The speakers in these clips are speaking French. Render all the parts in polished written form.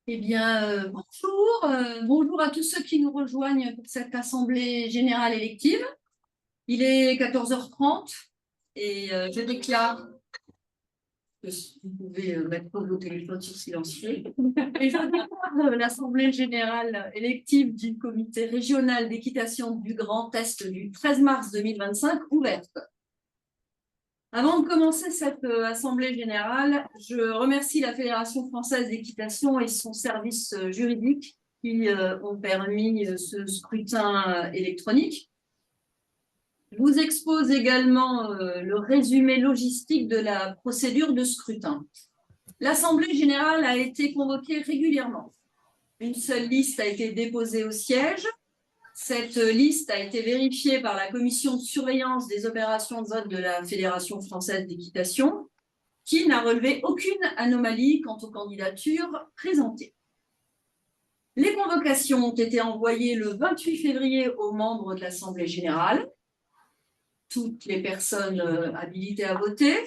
Eh bien, bonjour. Bonjour à tous ceux qui nous rejoignent pour cette assemblée générale élective. Il est 14h30 et je déclare que vous pouvez mettre vos téléphones sur silencieux. Et je déclare l'assemblée générale élective du comité régional d'équitation du Grand Est du 13 mars 2025 ouverte. Avant de commencer cette assemblée générale, je remercie la Fédération française d'équitation et son service juridique qui ont permis ce scrutin électronique. Je vous expose également le résumé logistique de la procédure de scrutin. L'assemblée générale a été convoquée régulièrement. Une seule liste a été déposée au siège. Cette liste a été vérifiée par la commission de surveillance des opérations de vote de la Fédération française d'équitation, qui n'a relevé aucune anomalie quant aux candidatures présentées. Les convocations ont été envoyées le 28 février aux membres de l'Assemblée générale, toutes les personnes habilitées à voter,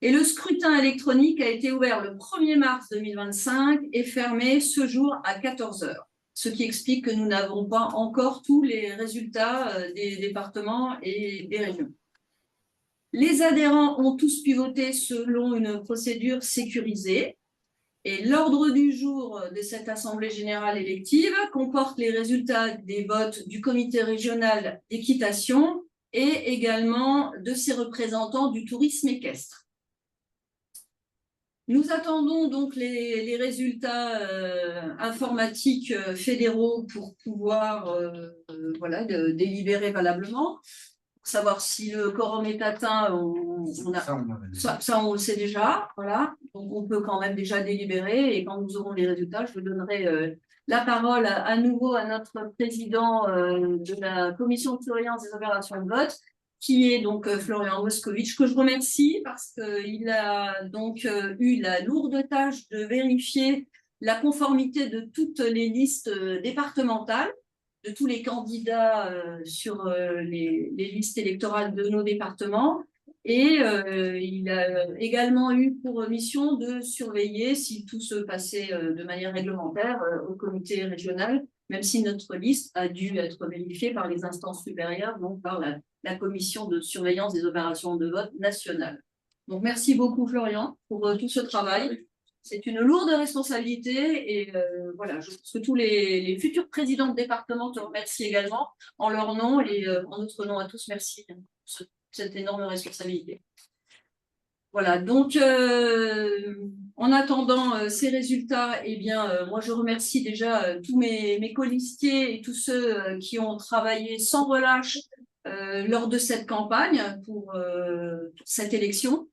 et le scrutin électronique a été ouvert le 1er mars 2025 et fermé ce jour à 14h. Ce qui explique que nous n'avons pas encore tous les résultats des départements et des régions. Les adhérents ont tous pu voter selon une procédure sécurisée et l'ordre du jour de cette assemblée générale élective comporte les résultats des votes du comité régional d'équitation et également de ses représentants du tourisme équestre. Nous attendons donc les résultats informatiques fédéraux pour pouvoir délibérer valablement, pour savoir si le quorum est atteint. Ça, on le sait déjà. Voilà. Donc, on peut quand même déjà délibérer. Et quand nous aurons les résultats, je donnerai la parole à nouveau à notre président de la commission de surveillance des opérations de vote, qui est donc Florian Moscovitch, que je remercie parce qu'il a donc eu la lourde tâche de vérifier la conformité de toutes les listes départementales, de tous les candidats sur les listes électorales de nos départements. Et il a également eu pour mission de surveiller si tout se passait de manière réglementaire au comité régional, même si notre liste a dû être vérifiée par les instances supérieures, donc par la commission de surveillance des opérations de vote nationale. Donc, merci beaucoup, Florian, pour tout ce travail. C'est une lourde responsabilité et voilà, je pense que tous les futurs présidents de département te remercient également en leur nom et en notre nom à tous, merci pour cette énorme responsabilité. Voilà, donc en attendant ces résultats, eh bien, moi je remercie déjà tous mes colistiers et tous ceux qui ont travaillé sans relâche lors de cette campagne pour cette élection.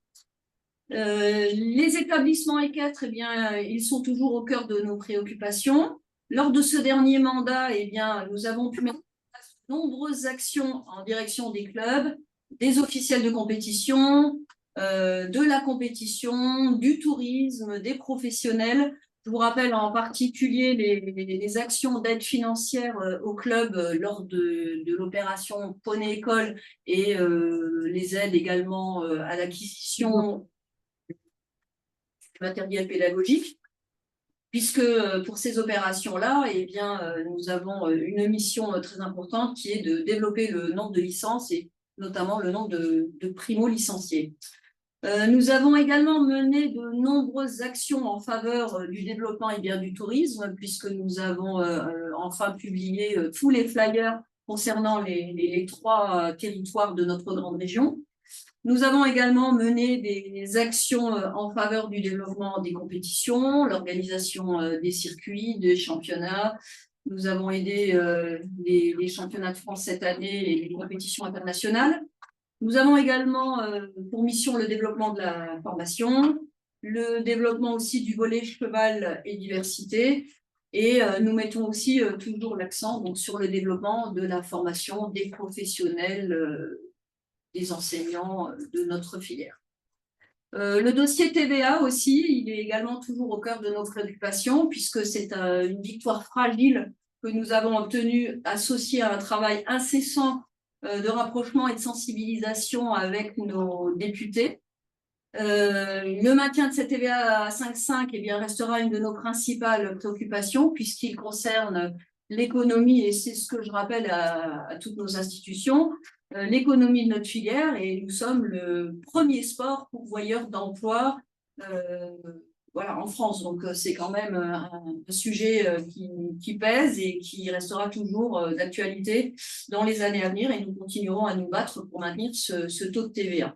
Les établissements équestres, eh bien, ils sont toujours au cœur de nos préoccupations. Lors de ce dernier mandat, eh bien, nous avons pu mettre en place de nombreuses actions en direction des clubs, des officiels de compétition, de la compétition, du tourisme, des professionnels. Je vous rappelle en particulier les actions d'aide financière au club lors de l'opération Poney École et les aides également à l'acquisition matériel pédagogique, puisque pour ces opérations-là, eh bien, nous avons une mission très importante qui est de développer le nombre de licences et notamment le nombre de primo-licenciés. Nous avons également mené de nombreuses actions en faveur du développement et bien du tourisme, puisque nous avons enfin publié tous les flyers concernant les 3 territoires de notre grande région. Nous avons également mené des actions en faveur du développement des compétitions, l'organisation des circuits, des championnats. Nous avons aidé les championnats de France cette année et les compétitions internationales. Nous avons également pour mission le développement de la formation, le développement aussi du volet cheval et diversité. Et nous mettons aussi toujours l'accent sur le développement de la formation des professionnels des enseignants de notre filière. Le dossier TVA aussi, il est également toujours au cœur de nos préoccupations puisque c'est une victoire fragile que nous avons obtenue associée à un travail incessant de rapprochement et de sensibilisation avec nos députés. Le maintien de cette TVA à 5,5 eh bien, restera une de nos principales préoccupations puisqu'il concerne l'économie, et c'est ce que je rappelle à toutes nos institutions, l'économie de notre filière, et nous sommes le premier sport pourvoyeur d'emplois voilà, en France. Donc, c'est quand même un sujet qui pèse et qui restera toujours d'actualité dans les années à venir, et nous continuerons à nous battre pour maintenir ce taux de TVA.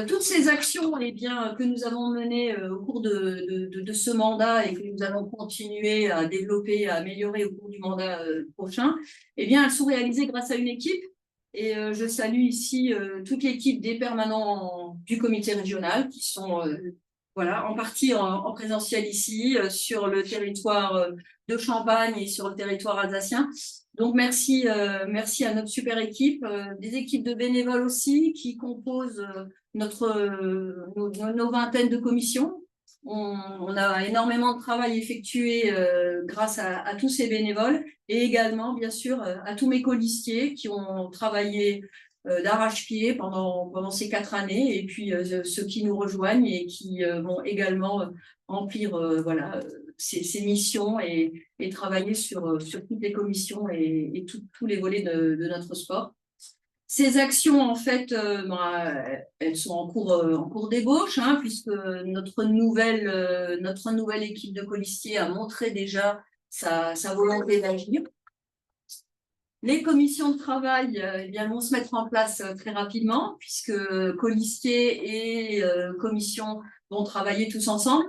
Toutes ces actions eh bien, que nous avons menées au cours de ce mandat et que nous allons continuer à développer, à améliorer au cours du mandat prochain, eh bien, elles sont réalisées grâce à une équipe. Et je salue ici toute l'équipe des permanents du comité régional qui sont voilà, en partie en présentiel ici, sur le territoire de Champagne et sur le territoire alsacien. Donc, merci à notre super équipe, des équipes de bénévoles aussi qui composent nos vingtaines de commissions. On a énormément de travail effectué grâce à tous ces bénévoles, et également, bien sûr, à tous mes colistiers qui ont travaillé d'arrache-pied pendant ces 4 années, et puis ceux qui nous rejoignent et qui vont également remplir voilà, ces missions et travailler sur toutes les commissions et tous les volets de notre sport. Ces actions, en fait, elles sont en cours d'ébauche, hein, puisque notre nouvelle équipe de colistiers a montré déjà sa volonté d'agir. Les commissions de travail eh bien, vont se mettre en place très rapidement, puisque colistiers et commissions vont travailler tous ensemble.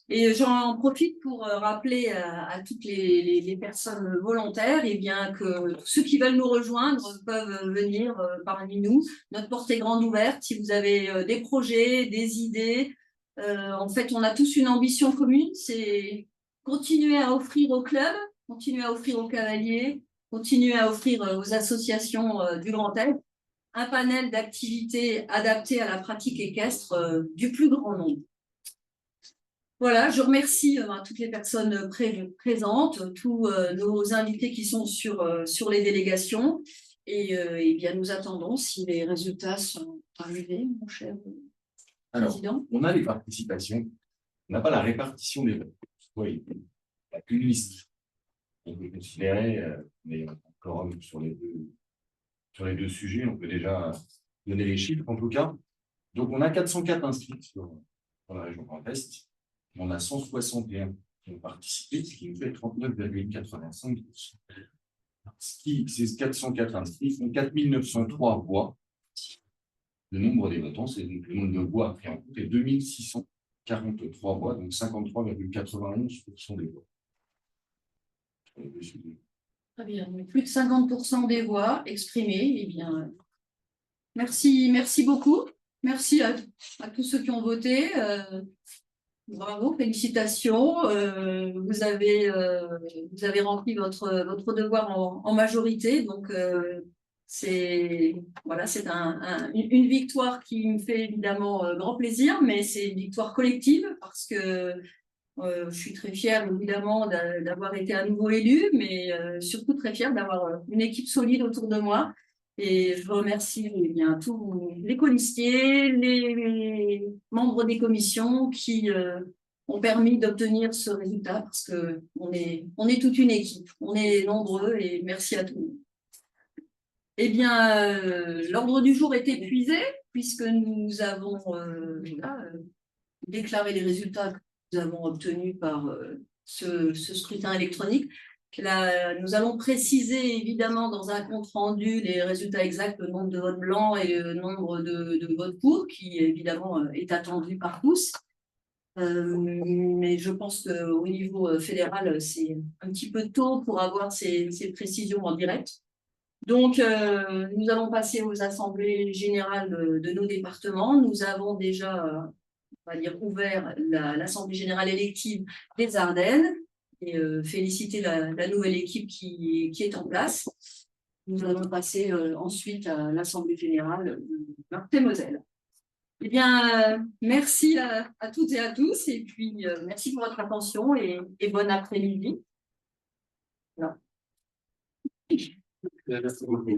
Et j'en profite pour rappeler à toutes les personnes volontaires eh bien, que ceux qui veulent nous rejoindre peuvent venir parmi nous. Notre porte est grande ouverte. Si vous avez des projets, des idées, en fait, on a tous une ambition commune, c'est continuer à offrir au club, continuer à offrir aux cavaliers, continuer à offrir aux associations du Grand Est un panel d'activités adaptées à la pratique équestre du plus grand nombre. Voilà, je remercie toutes les personnes présentes, tous nos invités qui sont sur les délégations, et bien nous attendons si les résultats sont arrivés, mon cher président. On a les participations, on n'a pas la répartition des votes. Oui, il n'y a qu'une liste. On peut considérer, mais encore sur les deux sujets, on peut déjà donner les chiffres en tout cas. Donc on a 404 inscrits dans la région Grand Est. On a 161 qui ont participé, ce qui nous fait 39,85%. Ces 404 inscrits font 4903 voix. Le nombre des votants, c'est donc le nombre de voix pris en compte, est 2643 voix, donc 53,91% des voix. Très bien, plus de 50% des voix exprimées. Eh bien, merci beaucoup. Merci à tous ceux qui ont voté. Bravo, félicitations. Vous avez rempli votre devoir en majorité. Donc, c'est une victoire qui me fait évidemment grand plaisir, mais c'est une victoire collective parce que je suis très fière évidemment d'avoir été à nouveau élue, mais surtout très fière d'avoir une équipe solide autour de moi. Et je remercie eh bien, tous les colistiers, les membres des commissions qui ont permis d'obtenir ce résultat, parce qu'on est toute une équipe, on est nombreux, et merci à tous. Eh bien, l'ordre du jour est épuisé, puisque nous avons déclaré les résultats que nous avons obtenus par ce scrutin électronique. Là, nous allons préciser évidemment dans un compte rendu les résultats exacts, le nombre de votes blancs et le nombre de votes pour, qui évidemment est attendu par tous. Mais je pense qu'au niveau fédéral, c'est un petit peu tôt pour avoir ces précisions en direct. Donc, nous allons passer aux assemblées générales de nos départements. Nous avons déjà on va dire, ouvert l'Assemblée générale élective des Ardennes, et féliciter la nouvelle équipe qui est en place. Nous allons passer ensuite à l'Assemblée générale de Meurthe-et-Moselle. Eh bien, merci à toutes et à tous, et puis merci pour votre attention, et bon après-midi. Voilà. Merci beaucoup.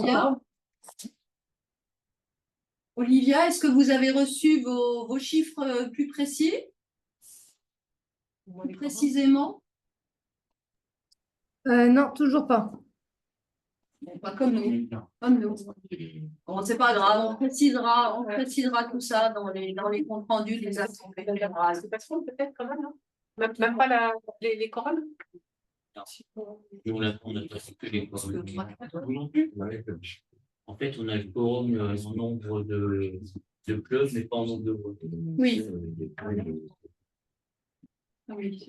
Bien. Olivia, est-ce que vous avez reçu vos chiffres plus précis? Plus précisément? Non, toujours pas. Pas comme nous. Comme nous. Bon, c'est pas grave, on précisera tout ça dans les comptes rendus des assemblées générales. C'est parce qu'on peut-être quand même, non? Même pas les couronnes? On a pas fait que les Parce que quorums. trois, quatre, Vous non plus. En fait, on a le quorum en nombre de clubs, mais pas en nombre de votes. Oui. Oui.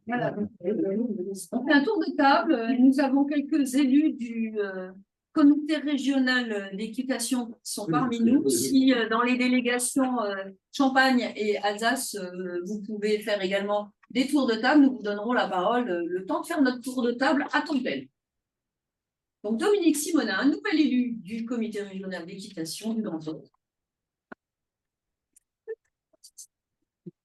Voilà. On fait un tour de table. Nous avons quelques élus du comité régional d'équitation qui sont parmi nous. Si dans les délégations Champagne et Alsace, vous pouvez faire également des tours de table, nous vous donnerons la parole le temps de faire notre tour de table à temps plein. Donc Dominique Simonin, un nouvel élu du comité régional d'équitation du Grand Est.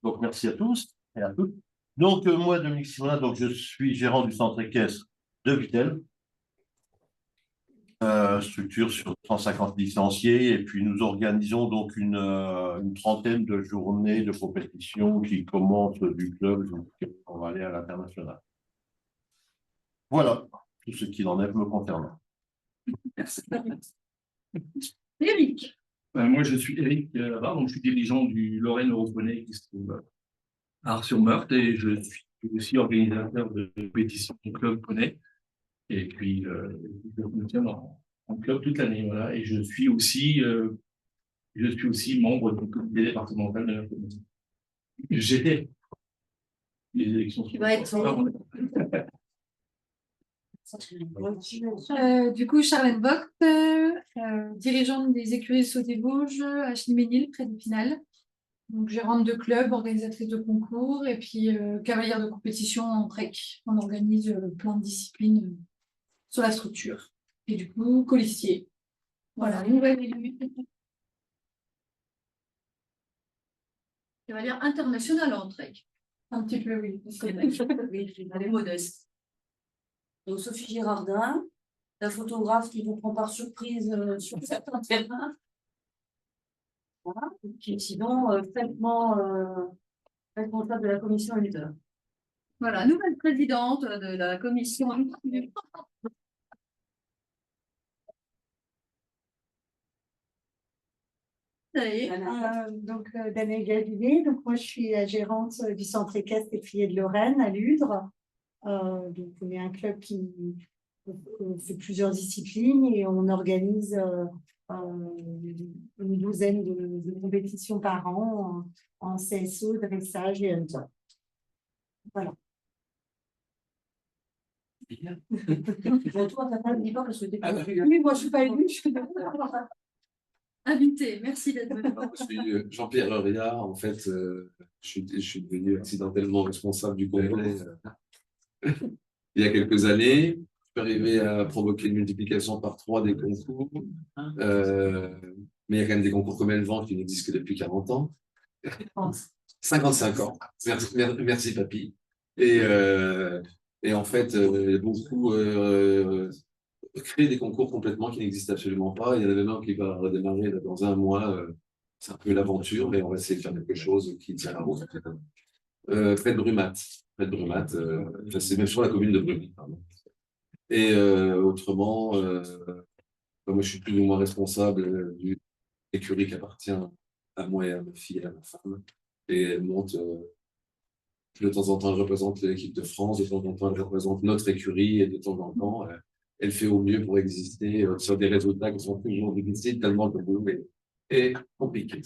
Donc, merci à tous et à toutes. Donc, moi, Dominique Simonin, donc, je suis gérant du centre équestre de Vittel, structure sur 150 licenciés, et puis nous organisons donc une trentaine de journées de compétition qui commencent du club jusqu'on va aller à l'international. Voilà tout ce qu'il en est me concernant. Merci. Éric. Moi, je suis Éric Labarre, donc je suis dirigeant du Lorraine Europoney qui se trouve à Ars-sur-Meurthe et je suis aussi organisateur de compétition au club poney. Et puis, je me tiens en club toute l'année. Voilà. Et je suis aussi membre du comité départemental de la communauté. les élections. Tu vas être- Du coup, Charlène Vogt, dirigeante des écuries Saut et Vosges à Chimay-Ménil, près d'Épinal. Donc, gérante de club, organisatrice de concours et puis cavalière de compétition en trek. On organise plein de disciplines sur la structure. Et du coup, colistier. Voilà, nouvelle élue. Ça va dire international en trek. Un petit peu, oui. Oui, elle est modeste. Donc Sophie Girardin, la photographe qui vous prend par surprise sur certains terrains. Voilà. Et puis sinon, responsable de la commission leader. Voilà, nouvelle présidente de la commission. Ça y est. Danae Gavillier, donc moi je suis la gérante du centre équestre et trier de Lorraine à Ludre. Donc on est un club qui fait plusieurs disciplines et on organise une douzaine de compétitions par an en CSO, dressage et hunter. Voilà. Bon, toi, t'as pas dit pas parce que t'es pas. Oui, moi je suis pas élue, je suis Invité, merci d'être venu. Je suis Jean-Pierre Ria. En fait, je suis devenu accidentellement responsable du congrès il y a quelques années. Je suis arrivé à provoquer une multiplication par 3 des concours. Mais il y a quand même des concours comme Elvan qui n'existent que depuis 40 ans. 55 ans. Merci papy. Et en fait, beaucoup créer des concours complètement qui n'existent absolument pas. Il y en a même un qui va redémarrer là, dans un mois. C'est un peu l'aventure, mais on va essayer de faire quelque chose qui tient la route. Près de Brumat. C'est même sur la commune de Brumat. Pardon. Et autrement, moi je suis plus ou moins responsable d'une écurie qui appartient à moi et à ma fille et à ma femme. Et elle monte, de temps en temps, elle représente l'équipe de France, de temps en temps, elle représente notre écurie, et de temps en temps, elle fait au mieux pour exister sur des résultats qui sont toujours difficiles, tellement que vous est compliqué.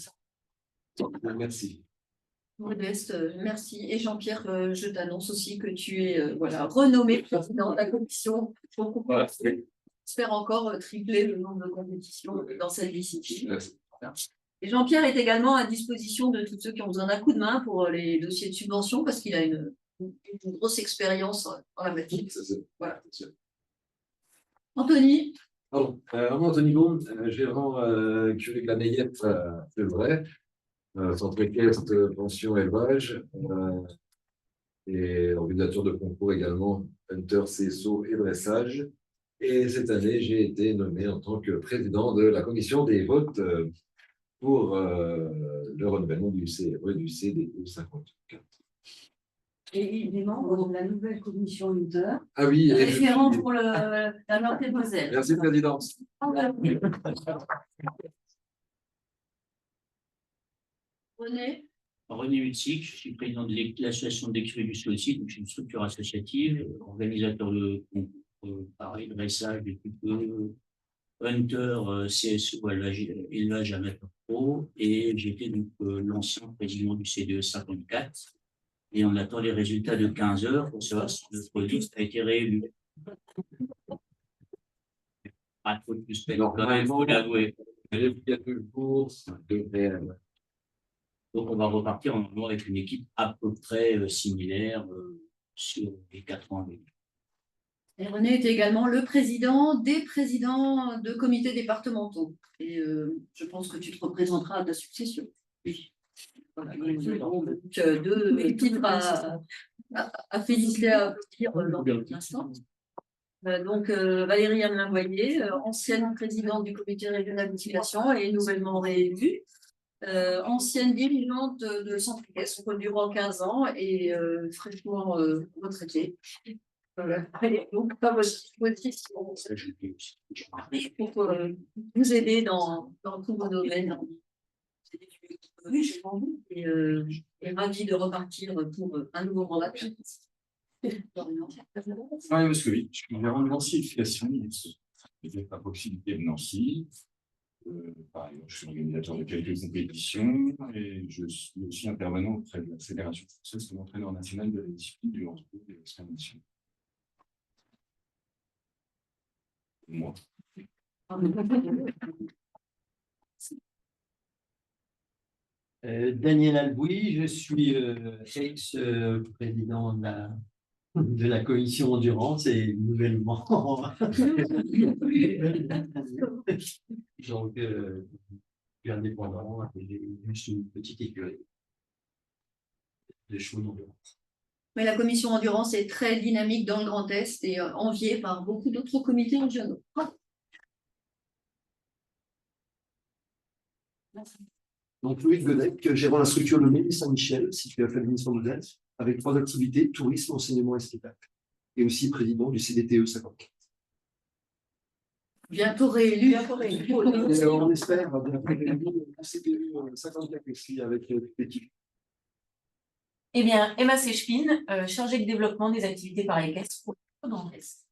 Donc, merci. Modeste, merci. Et Jean-Pierre, je t'annonce aussi que tu es voilà, renommé président de la commission. Voilà. J'espère encore tripler le nombre de compétitions dans cette discipline. Merci. Voilà. Et Jean-Pierre est également à disposition de tous ceux qui ont besoin d'un coup de main pour les dossiers de subvention parce qu'il a une grosse expérience dans la matière. Voilà. Anthony. Pardon. Anthony Baum, gérant curie de la Nayette, c'est vrai. Centre équestre, pension, élevage. Et organisateur de concours également, hunter, CSO et dressage. Et cette année, j'ai été nommé en tant que président de la commission des votes pour le renouvellement du CRE du CDE 54. Et il est membre de la nouvelle commission leader. Ah oui, Référent pour la Meurthe-et-Moselle. Merci, Président. René. René Hutsic, je suis président de l'association d'écurie du Saucy, donc c'est une structure associative, organisateur de concours, pareil, dressage, des coupeux, hunter, CSO, élevage amateur pro, et j'étais donc l'ancien président du CDE 54, et on attend les résultats de 15 heures pour savoir si notre liste a été réélue. Pas trop de plus, quand même, il faut l'avouer. Il y a 2 jours de réel. Donc, on va repartir normalement avec une équipe à peu près similaire sur les 4 ans. Et René est également le président des présidents de comités départementaux. Et je pense que tu te représenteras à ta succession. Oui. Voilà, donc, 2 titres à féliciter, à applaudir dans l'instant. Donc, Valérie Hamelin-Boyer, ancienne présidente du comité régional d'utilisation et nouvellement réélue. Ancienne dirigeante de centre équestre durant 15 ans et fraîchement retraitée. Donc, pas votre disposition pour vous aider dans tous vos domaines. Oui, j'ai envie et ravi de repartir pour un nouveau mandat. Marie Moscovitch, je suis gérant de Nancy Éducation, à proximité de Nancy. Par exemple, je suis organisateur de quelques compétitions et je suis aussi intervenant auprès de la Fédération française comme entraîneur national de la discipline du handball et de l'escrime. Moi. Daniel Albouy, je suis ex-président de la commission endurance et nouvellement donc je suis indépendant et j'ai juste une petite écurie de chevaux d'endurance. Mais la commission endurance est très dynamique dans le Grand Est et enviée par beaucoup d'autres comités régionaux. Donc, Louis Godec, gérant la structure de Mélis Saint-Michel, située à Fleury-Michel de Dette, avec 3 activités, tourisme, enseignement et spectacle. Et aussi président du CDTE 54. Bientôt réélu. Et on espère bientôt réélu au CDTE 54 ici avec l'équipe. Eh bien, Emma Sechpin, chargée de développement des activités par équestre pour le Grand Est.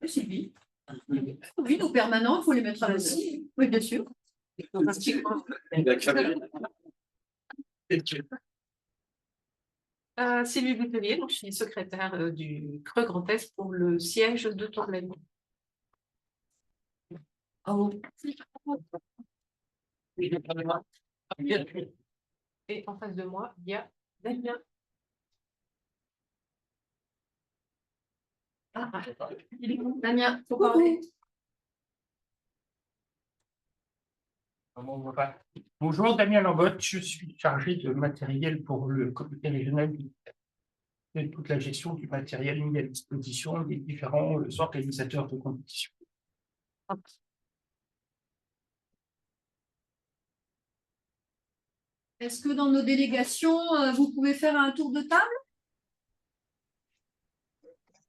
Sylvie. Oui, nos permanents, il faut les mettre à l'honneur. Oui, bien sûr. Sylvie Boutelier, donc je suis secrétaire du Creux Grand Est pour le siège de Tourmaine. Et en face de moi, il y a Damien. Damien, faut parler. Bonjour, Damien Lambotte, je suis chargé de matériel pour le comité régional de toute la gestion du matériel mis à disposition des différents organisateurs de compétition. Est-ce que dans nos délégations, vous pouvez faire un tour de table?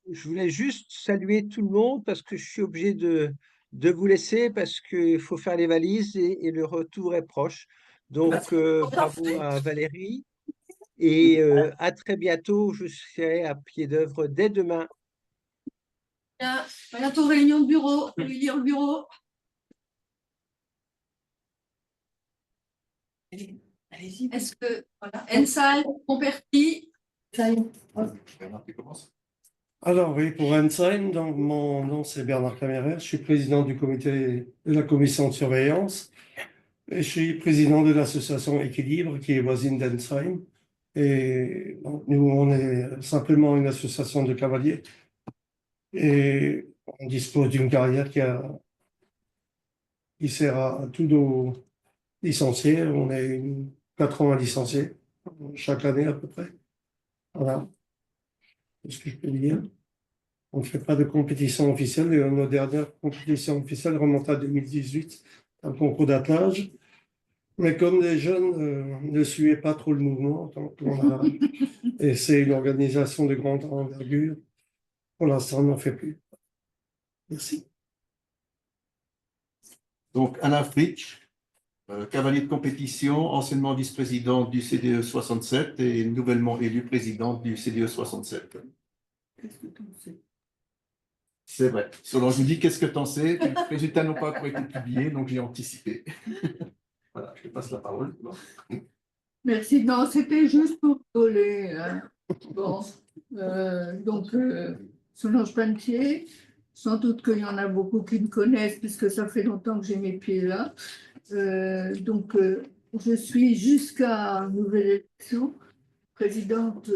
Je voulais juste saluer tout le monde parce que je suis obligé de vous laisser parce qu'il faut faire les valises et le retour est proche. Donc, bravo à Valérie et à très bientôt. Je serai à pied d'œuvre dès demain. Bien, bientôt réunion de bureau, lire le bureau. Allez-y. Est-ce que, voilà, Ensal, Comperti, ça y est. Alors oui, pour Ensheim, donc mon nom c'est Bernard Camérer, je suis président du comité de la commission de surveillance et je suis président de l'association Équilibre qui est voisine d'Ensheim. Et donc, nous, on est simplement une association de cavaliers et on dispose d'une carrière qui sert à tous nos licenciés. On est 80 licenciés chaque année à peu près. Voilà. C'est ce que je peux dire. On ne fait pas de compétition officielle et nos dernières compétitions officielles remontent à 2018, un concours d'attelage. Mais comme les jeunes ne suivaient pas trop le mouvement, donc et c'est une organisation de grande envergure, pour l'instant, on n'en fait plus. Merci. Donc, Alain Fritsch, cavalier de compétition, anciennement vice-président du CDE 67 et nouvellement élu président du CDE 67. Qu'est-ce que tu sais? C'est vrai. Selon je vous dis, qu'est-ce que tu en sais? Les résultats n'ont pas encore été publiés, donc j'ai anticipé. Voilà, je te passe la parole. Merci. Non, c'était juste pour rigoler. Hein. Bon, Solange Panetier, sans doute qu'il y en a beaucoup qui me connaissent puisque ça fait longtemps que j'ai mes pieds là. Je suis jusqu'à nouvelle élection présidente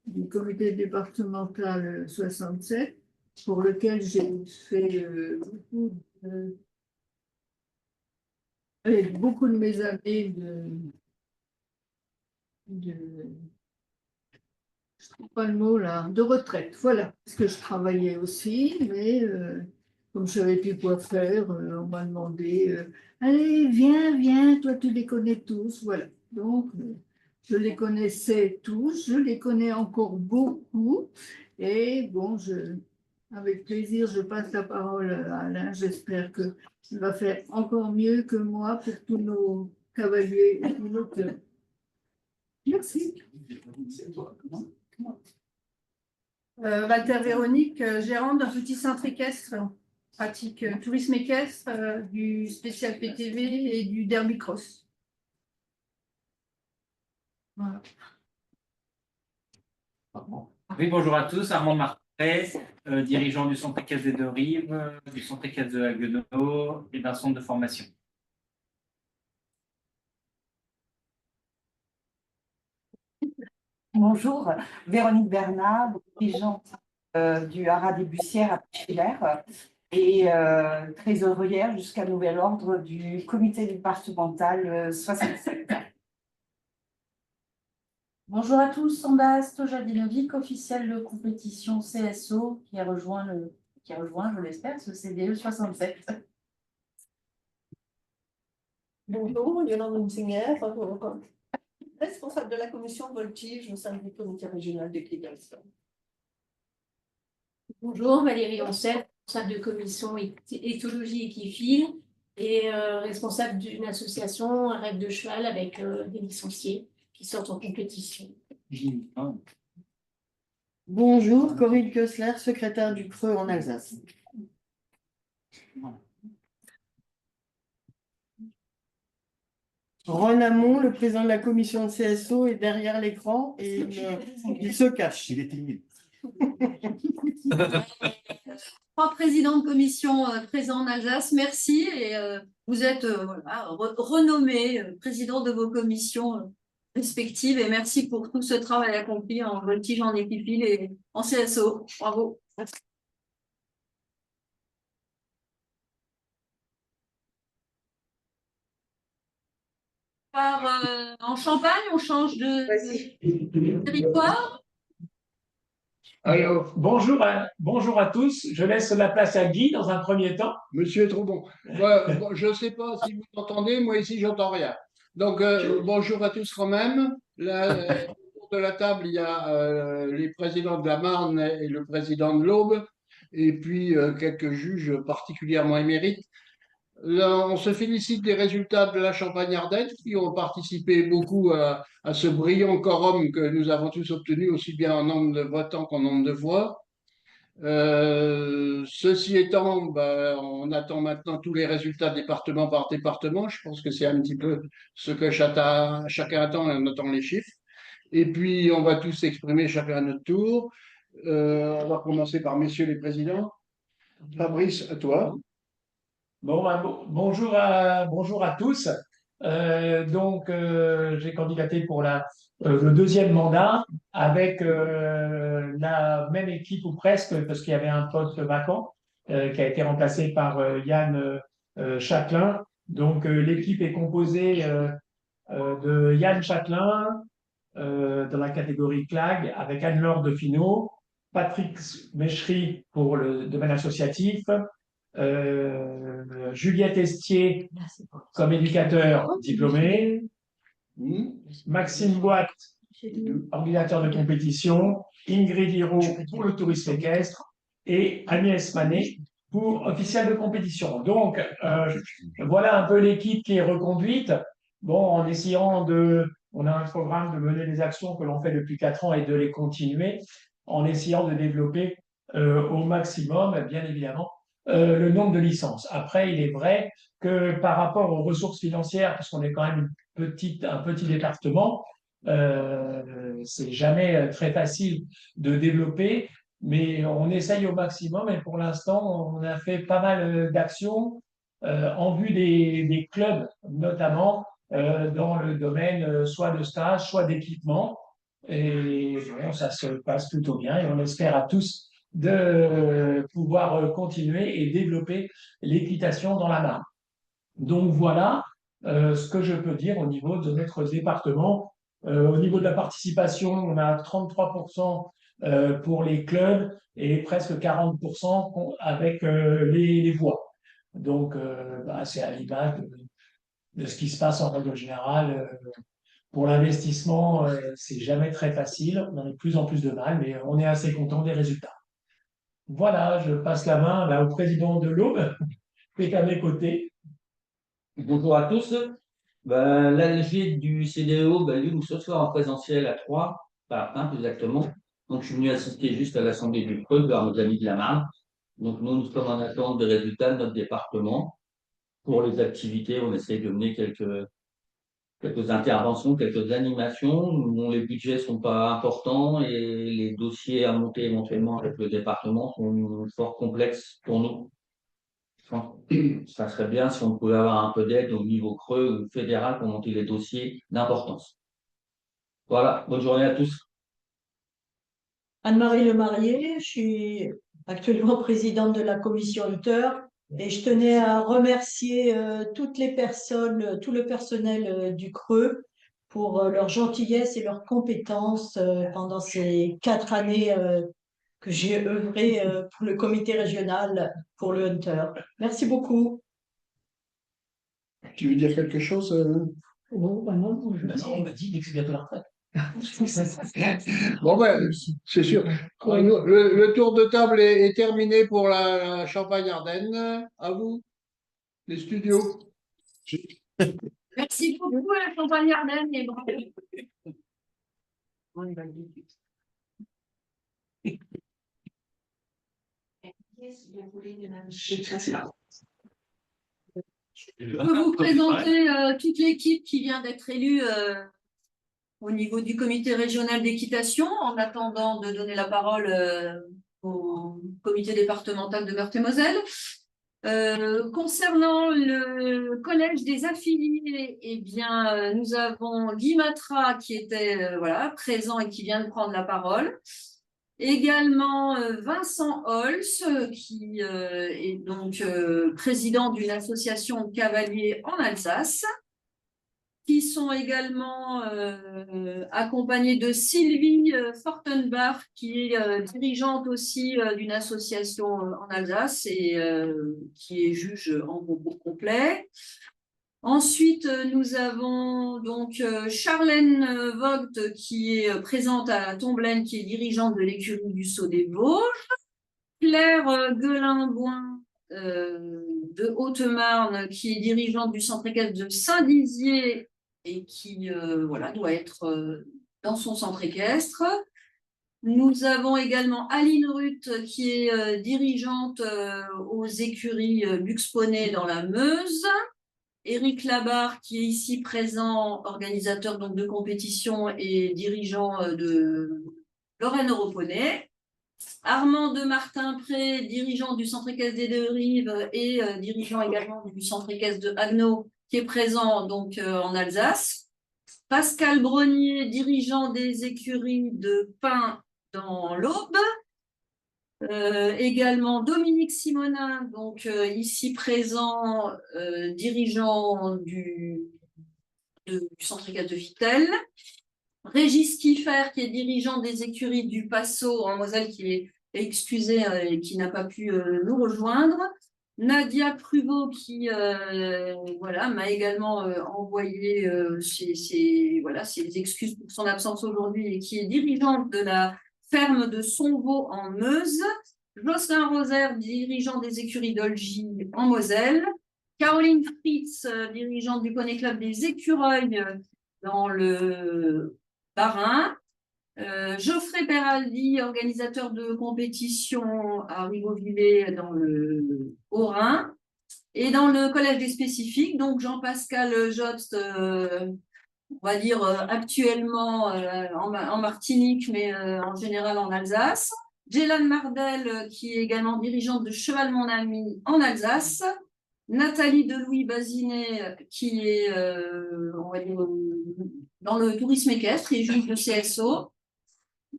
du comité départemental 67 pour lequel j'ai fait beaucoup de mes années je trouve pas le mot là, de retraite, voilà, parce que je travaillais aussi, mais comme je savais plus quoi faire, on m'a demandé allez, viens, toi tu les connais tous, voilà. Donc, je les connaissais tous, je les connais encore beaucoup, et bon, avec plaisir, je passe la parole à Alain, j'espère qu'il va faire encore mieux que moi pour tous nos cavaliers et tous nos clubs. Merci. Walter Véronique, gérante d'un petit centre équestre pratique tourisme équestre, du spécial PTV et du derby cross. Voilà. Oui, bonjour à tous, Armand Martret, dirigeant du centre équestre des Deux-Rives, du centre équestre de Haguenau et d'un centre de formation. Bonjour, Véronique Bernard, dirigeante du Haras des Bussières à Pichelaire et trésorière jusqu'à nouvel ordre du comité départemental 67. Bonjour à tous, Sanda Stojadinovic, officielle de compétition CSO qui a rejoint, je l'espère, ce CDE 67. Bonjour, Yolande Munsinger, responsable de la commission voltige au sein du comité régional d'équitation. Bonjour, Valérie Ancel, responsable de commission éthologie équifile et responsable d'une association un rêve de cheval avec des licenciés qui sortent en compétition. Bonjour, Corinne Kessler, secrétaire du Creux en Alsace. Ron Hamon, le président de la commission de CSO, est derrière l'écran et il se cache. Il est timide. Trois présidents de commission présents en Alsace, merci. Et vous êtes voilà, renommés présidents de vos commissions respectives. Et merci pour tout ce travail accompli en voltige, en équipile et en CSO. Bravo. En Champagne, on change de territoire. Alors, bonjour à tous. Je laisse la place à Guy dans un premier temps. Monsieur est trop bon. Je ne sais pas si vous entendez, moi ici, j'entends rien. Donc, bonjour à tous quand même. Autour de la table, il y a les présidents de la Marne et le président de l'Aube, et puis quelques juges particulièrement émérites. Là, on se félicite des résultats de la Champagne-Ardenne qui ont participé beaucoup à ce brillant quorum que nous avons tous obtenu, aussi bien en nombre de votants qu'en nombre de voix. Ceci étant, on attend maintenant tous les résultats département par département. Je pense que c'est un petit peu ce que chacun attend, on attend les chiffres. Et puis, on va tous s'exprimer chacun à notre tour. On va commencer par messieurs les présidents. Fabrice, à toi. Bonjour à tous. J'ai candidaté pour le deuxième mandat avec la même équipe ou presque, parce qu'il y avait un poste vacant qui a été remplacé par Yann Châtelain. Donc, l'équipe est composée de Yann Châtelain dans la catégorie CLAG avec Anne-Laure Defino, Patrick Méchery pour le domaine associatif, Juliette Estier comme éducateur diplômé, Maxime Boite, organisateur de compétition, Ingrid Hiro pour le tourisme équestre et Agnès Manet pour officiel de compétition. Donc, voilà un peu l'équipe qui est reconduite. Bon, en essayant on a un programme de mener des actions que l'on fait depuis 4 ans et de les continuer, en essayant de développer au maximum, bien évidemment, le nombre de licences. Après, il est vrai que par rapport aux ressources financières, parce qu'on est quand même un petit département, c'est jamais très facile de développer, mais on essaye au maximum et pour l'instant, on a fait pas mal d'actions en vue des clubs, notamment dans le domaine soit de stage, soit d'équipement. Et bon, ça se passe plutôt bien et on espère à tous de pouvoir continuer et développer l'équitation dans la Marne. Donc voilà ce que je peux dire au niveau de notre département. Au niveau de la participation, on a 33% pour les clubs et presque 40% avec les voix. Donc c'est à l'image de ce qui se passe en règle générale. Pour l'investissement, c'est jamais très facile. On a de plus en plus de mal, mais on est assez content des résultats. Voilà, je passe la main là, au président de l'Aube, qui est à mes côtés. Bonjour à tous. L'ALG du CDO, lui, nous ce soir en présentiel à 3, pas 1 plus exactement. Donc, je suis venu assister juste à l'Assemblée du Creux, voir nos amis de la Marne. Donc, nous sommes en attente des résultats de notre département. Pour les activités, on essaie de mener quelques interventions, quelques animations dont les budgets ne sont pas importants et les dossiers à monter éventuellement avec le département sont fort complexes pour nous. Je pense que ça serait bien si on pouvait avoir un peu d'aide au niveau creux ou fédéral pour monter les dossiers d'importance. Voilà, bonne journée à tous. Anne-Marie Lemarié, je suis actuellement présidente de la commission auteur et je tenais à remercier toutes les personnes, tout le personnel du Creux pour leur gentillesse et leurs compétences pendant ces 4 années que j'ai œuvré pour le comité régional pour le Hunter. Merci beaucoup. Tu veux dire quelque chose Bon, bah non, Non, on m'a dit que c'est bientôt la retraite. Bon, ben, c'est sûr. Le tour de table est terminé pour la Champagne-Ardenne. À vous, les studios. Merci beaucoup à la Champagne-Ardenne et bravo. Je peux vous présenter toute l'équipe qui vient d'être élue au niveau du comité régional d'équitation, en attendant de donner la parole au comité départemental de Meurthe-et-Moselle. Concernant le collège des affiliés, eh bien, nous avons Guy Matra qui était voilà, présent et qui vient de prendre la parole. Également Vincent Holz, qui est donc président d'une association cavalier en Alsace, qui sont également accompagnés de Sylvie Fortenbach, qui est dirigeante aussi d'une association en Alsace et qui est juge en concours complet. Ensuite, nous avons donc Charlène Vogt, qui est présente à Tomblaine, qui est dirigeante de l'écurie du Saut des Vosges. Claire Guelin-Boin de Haute-Marne, qui est dirigeante du centre équestre de Saint-Dizier et qui voilà, doit être dans son centre équestre. Nous avons également Aline Ruth, qui est dirigeante aux écuries Buxponnet dans la Meuse. Éric Labarre, qui est ici présent, organisateur donc de compétition et dirigeant de Lorraine Europonais. Armand de Martin-Pré, dirigeant du centre équestre des Deux Rives et dirigeant également du centre équestre de Haguenau, qui est présent donc en Alsace. Pascal Brognier, dirigeant des écuries de Pin dans l'Aube. Également Dominique Simonin, donc ici présent, dirigeant du centre équestre de Vittel. Régis Kiffer, qui est dirigeant des écuries du Passo en Moselle, qui est excusé et qui n'a pas pu nous rejoindre. Nadia Pruvot, qui voilà, m'a également envoyé ses excuses pour son absence aujourd'hui et qui est dirigeante de la ferme de Sonvaux en Meuse. Jocelyn Rosaire, dirigeant des écuries d'Olgy en Moselle. Caroline Fritz, dirigeante du Poney Club des Écureuils dans le Bas-Rhin. Geoffrey Peraldi, organisateur de compétition à Ribeauvillé dans le Haut-Rhin. Et dans le collège des spécifiques, donc Jean-Pascal Jobst, on va dire actuellement en Martinique, mais en général en Alsace. Jélane Mardel, qui est également dirigeante de Cheval Mon Ami en Alsace. Nathalie Delouis-Bazinet, qui est on va dire, dans le tourisme équestre et juge de CSO,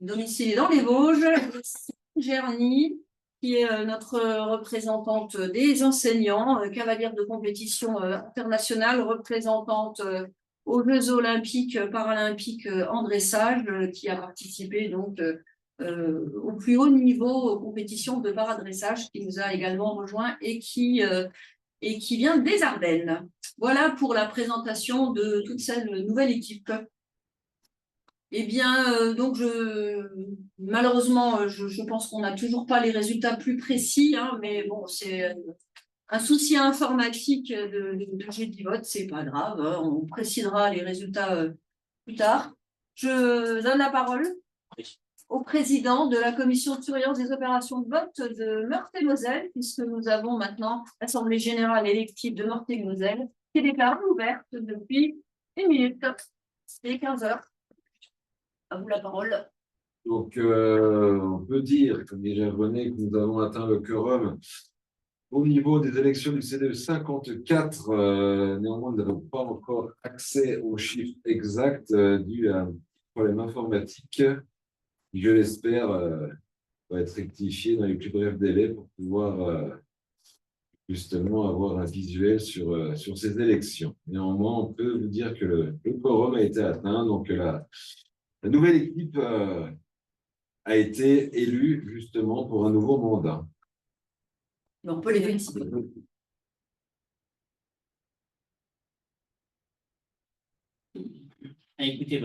domiciliée dans les Vosges. Gerny, qui est notre représentante des enseignants, cavalière de compétition internationale, représentante aux Jeux olympiques, paralympiques en dressage, qui a participé donc au plus haut niveau aux compétitions de paradressage, qui nous a également rejoint et qui vient des Ardennes. Voilà pour la présentation de toute cette nouvelle équipe. Eh bien, donc malheureusement, je pense qu'on n'a toujours pas les résultats plus précis, hein, mais bon, c'est un souci informatique de jet de vote, c'est pas grave, hein, on précisera les résultats plus tard. Je donne la parole au président de la commission de surveillance des opérations de vote de Meurthe-et-Moselle, puisque nous avons maintenant l'Assemblée générale élective de Meurthe-et-Moselle qui est déclarée ouverte depuis 1 minute. C'est 15 heures. À vous la parole. Donc, on peut dire, comme déjà René, que nous avons atteint le quorum au niveau des élections du CDE 54. Néanmoins, nous n'avons pas encore accès aux chiffres exacts dus à un problème informatique qui, je l'espère, va être rectifié dans les plus brefs délais pour pouvoir justement avoir un visuel sur ces élections. Néanmoins, on peut vous dire que le quorum a été atteint, donc la nouvelle équipe a été élue justement pour un nouveau mandat. On peut les féliciter. Écoutez,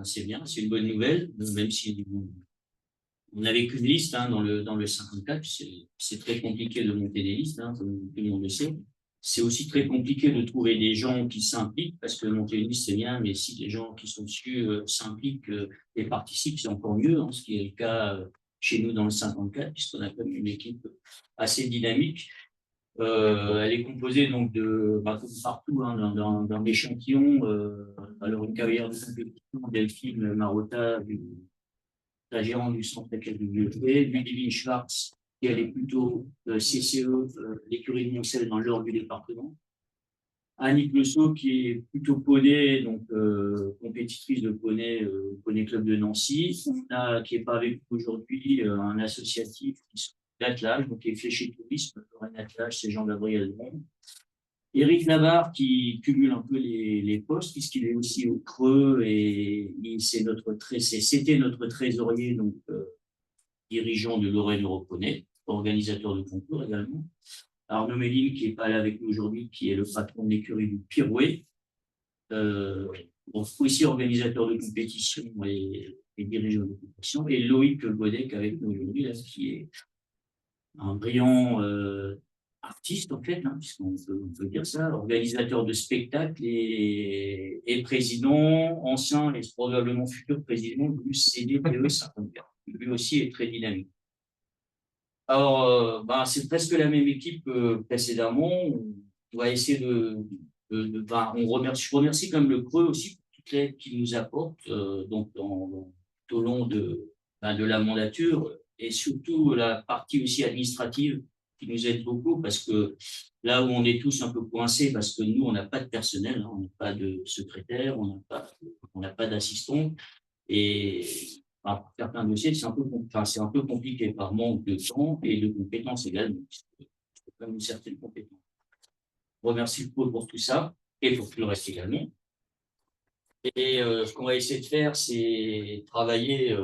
c'est bien, c'est une bonne nouvelle, même si on n'avait qu'une liste dans le 54, c'est très compliqué de monter des listes, comme tout le monde le sait. C'est aussi très compliqué de trouver des gens qui s'impliquent, parce que monter une liste, c'est bien, mais si les gens qui sont dessus s'impliquent et participent, c'est encore mieux, ce qui est le cas chez nous dans le 54, puisqu'on a quand même une équipe assez dynamique. Elle est composée donc de, comme partout, dans l'échantillon, alors une carrière de compétition, Delphine Marotta, la gérante du centre KWP, Ludivine Schwartz, qui elle est plutôt CCE, l'écurie de Moncel dans l'ordre du département. Annick Lesault, qui est plutôt poney, donc compétitrice de poney, poney club de Nancy, qui n'est pas avec nous aujourd'hui, un associatif d'attelage, donc qui est fléché tourisme, Lorraine Attelage, c'est Jean-Gabriel Bon. Éric Navarre, qui cumule un peu les postes, puisqu'il est aussi au Creux et c'était notre trésorier, donc dirigeant de Lorraine Europoney, organisateur de concours également. Arnaud Méline, qui n'est pas là avec nous aujourd'hui, qui est le patron de l'écurie du Pirouet, aussi organisateur de compétition et dirigeant de compétition, et Loïc Godec avec nous aujourd'hui, qui est un brillant artiste, en fait, puisqu'on peut dire ça, organisateur de spectacles et président, ancien et probablement futur président du CDPE 54. Lui aussi est très dynamique. Alors, c'est presque la même équipe que précédemment. On va essayer je remercie quand même le Creux aussi pour toute l'aide qu'il nous apporte donc tout au long de la mandature, et surtout la partie aussi administrative qui nous aide beaucoup, parce que là où on est tous un peu coincés, parce que nous, on n'a pas de personnel, on n'a pas de secrétaire, on n'a pas d'assistant, et pour certains dossiers, c'est un peu compliqué par manque de temps et de compétences également. C'est quand même une certaine compétence. Je remercie le Pôle pour tout ça, et pour tout le reste également. Et ce qu'on va essayer de faire, c'est travailler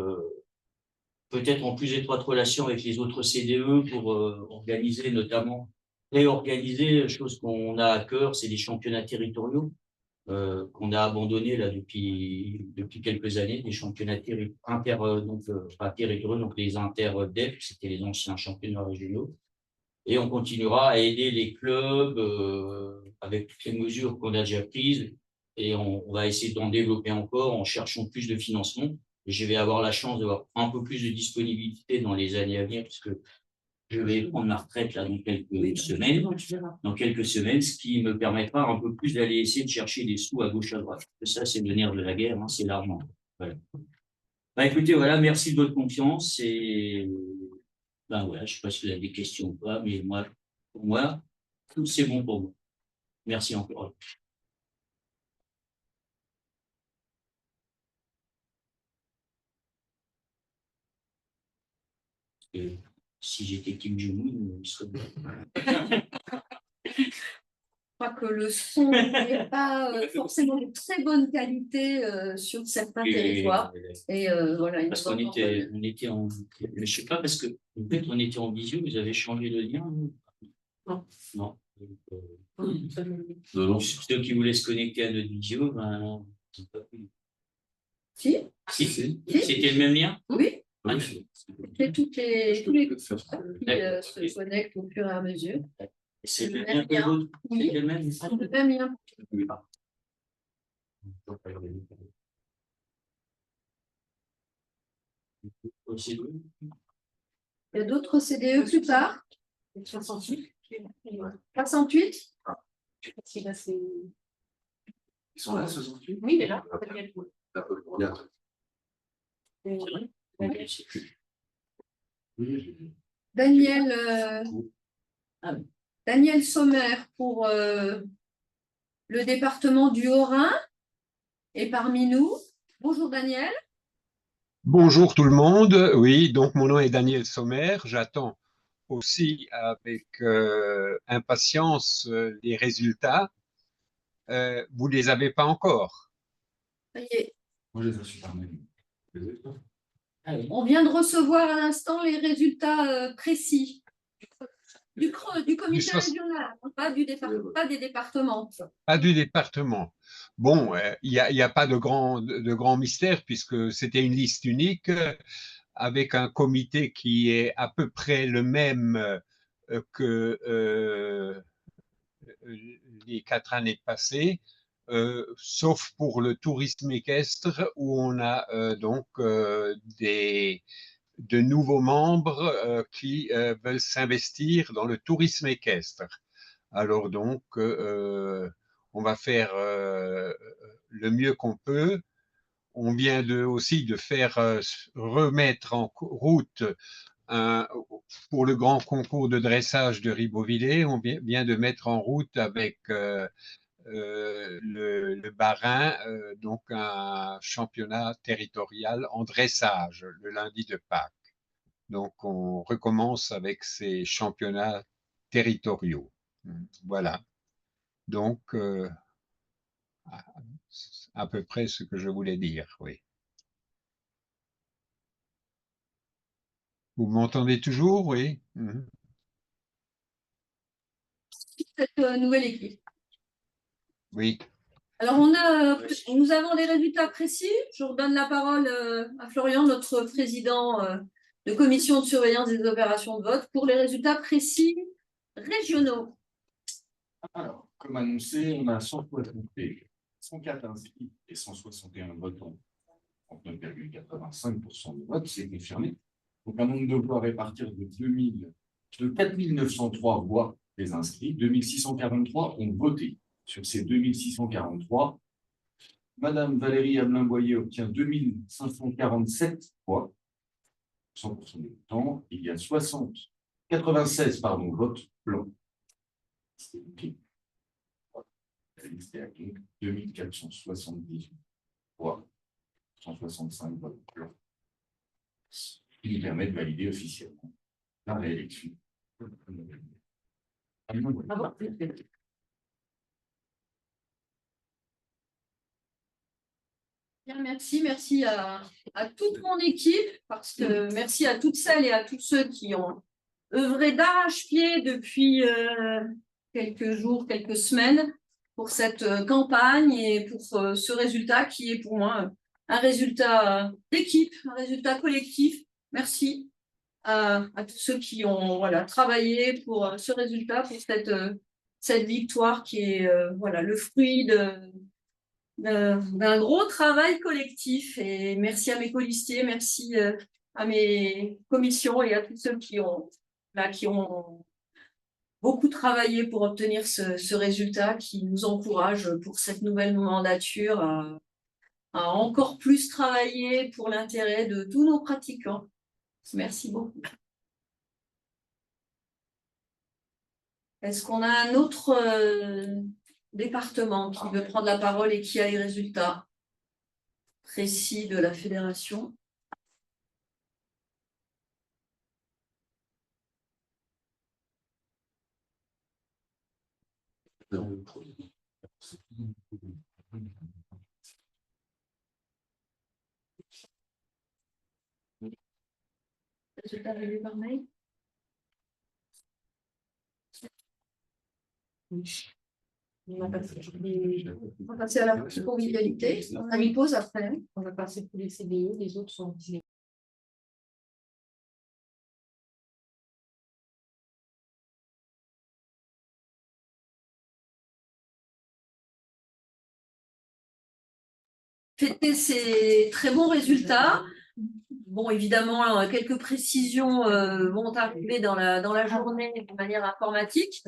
peut-être en plus étroite relation avec les autres CDE pour organiser, notamment réorganiser, chose qu'on a à cœur, c'est les championnats territoriaux qu'on a abandonnés là depuis quelques années, des championnats territoriaux, donc les inter-DEP, c'était les anciens championnats régionaux. Et on continuera à aider les clubs avec toutes les mesures qu'on a déjà prises, et on va essayer d'en développer encore en cherchant plus de financement. Et je vais avoir la chance d'avoir un peu plus de disponibilité dans les années à venir, puisque je vais prendre ma retraite là dans quelques semaines, ce qui me permettra un peu plus d'aller essayer de chercher des sous à gauche à droite. Ça, c'est le nerf de la guerre, c'est l'argent. Voilà. Écoutez, voilà, merci de votre confiance, et voilà, je ne sais pas si vous avez des questions ou pas, mais pour moi, tout c'est bon pour moi. Merci encore. Si j'étais Kim Jong-un, je serais bien. Je crois que le son n'est pas forcément de très bonne qualité sur certains territoires. Et voilà, parce qu'on était en. Je ne sais pas, parce que peut-être on était en visio, vous avez changé de lien? Non. Non. Ceux qui voulaient se connecter à notre vidéo, Si. C'était le même lien? Oui. C'est tous les qui se connectent au fur et à mesure. C'est le même lien. Oui, c'est le même lien. CDE. Il y a d'autres CDE plus tard. 68. 68. Ils sont là, 68? Oui, il est là. Daniel Sommer pour le département du Haut-Rhin est parmi nous. Bonjour Daniel. Bonjour tout le monde. Oui, donc mon nom est Daniel Sommer. J'attends aussi avec impatience les résultats. Vous ne les avez pas encore? Ça y est. Moi, je les ai reçus par mail. On vient de recevoir à l'instant les résultats précis du comité régional, pas des départements. Pas du département. Bon, il n'y a pas de grand mystère puisque c'était une liste unique avec un comité qui est à peu près le même que les 4 années passées, sauf pour le tourisme équestre où on a donc de nouveaux membres qui veulent s'investir dans le tourisme équestre. Alors donc, on va faire le mieux qu'on peut. On vient aussi de faire remettre en route pour le grand concours de dressage de Ribeauvillé. On vient de mettre en route avec le Bas-Rhin, donc un championnat territorial en dressage le lundi de Pâques. Donc, on recommence avec ces championnats territoriaux. Voilà. Donc, à peu près ce que je voulais dire, oui. Vous m'entendez toujours, oui? Cette nouvelle équipe. Oui. Alors, nous avons des résultats précis. Je redonne la parole à Florian, notre président de commission de surveillance des opérations de vote, pour les résultats précis régionaux. Alors, comme annoncé, on a 104 inscrits et 161 votants, 39,85% des votes, c'est confirmé. Donc, un nombre de voix à répartir de 4 903 voix des inscrits, 2643 ont voté. Sur ces 2643, Madame Valérie Ablin-Boyer obtient 2547 voix, 100% des votants. Il y a 96 votes blancs. La liste est à 2478 voix, 165 votes blancs, ce qui nous permet de valider officiellement la réélection. Bien, merci à toute mon équipe, parce que merci à toutes celles et à tous ceux qui ont œuvré d'arrache-pied depuis quelques jours, quelques semaines pour cette campagne et pour ce résultat qui est pour moi un résultat d'équipe, un résultat collectif. Merci à tous ceux qui ont travaillé pour ce résultat, pour cette victoire qui est le fruit d'un gros travail collectif. Et merci à mes colistiers, merci à mes commissions et à tous ceux qui ont beaucoup travaillé pour obtenir ce résultat, qui nous encourage pour cette nouvelle mandature à encore plus travailler pour l'intérêt de tous nos pratiquants. Merci beaucoup. Est-ce qu'on a un autre département qui veut prendre la parole et qui a les résultats précis de la fédération? Résultat révélé par mail? On va passer à la convivialité. On a mis pause après. On va passer pour les CDE, les autres sont visés. Fêter ces très bons résultats Bon, évidemment, quelques précisions vont arriver dans la journée de manière informatique.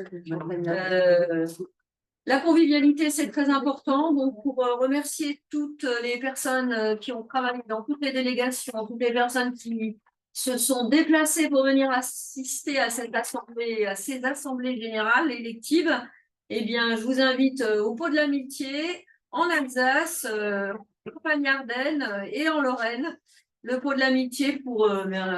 La convivialité, c'est très important. Donc, pour remercier toutes les personnes qui ont travaillé dans toutes les délégations, toutes les personnes qui se sont déplacées pour venir assister à cette assemblée, à ces assemblées générales électives, eh bien, je vous invite au Pot de l'Amitié, en Alsace, en Campagne-Ardenne et en Lorraine. Le Pot de l'Amitié pour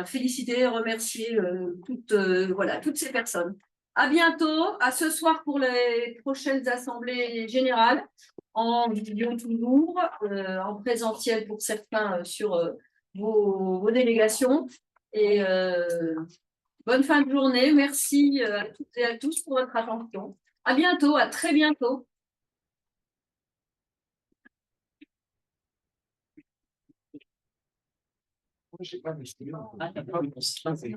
féliciter et remercier toutes ces personnes. À bientôt, à ce soir pour les prochaines assemblées générales, en vidéo toujours, en présentiel pour certains sur vos délégations. Et bonne fin de journée. Merci à toutes et à tous pour votre attention. À bientôt, à très bientôt. Je sais pas, mais c'est bien. Ah, d'accord, mais c'est pas, c'est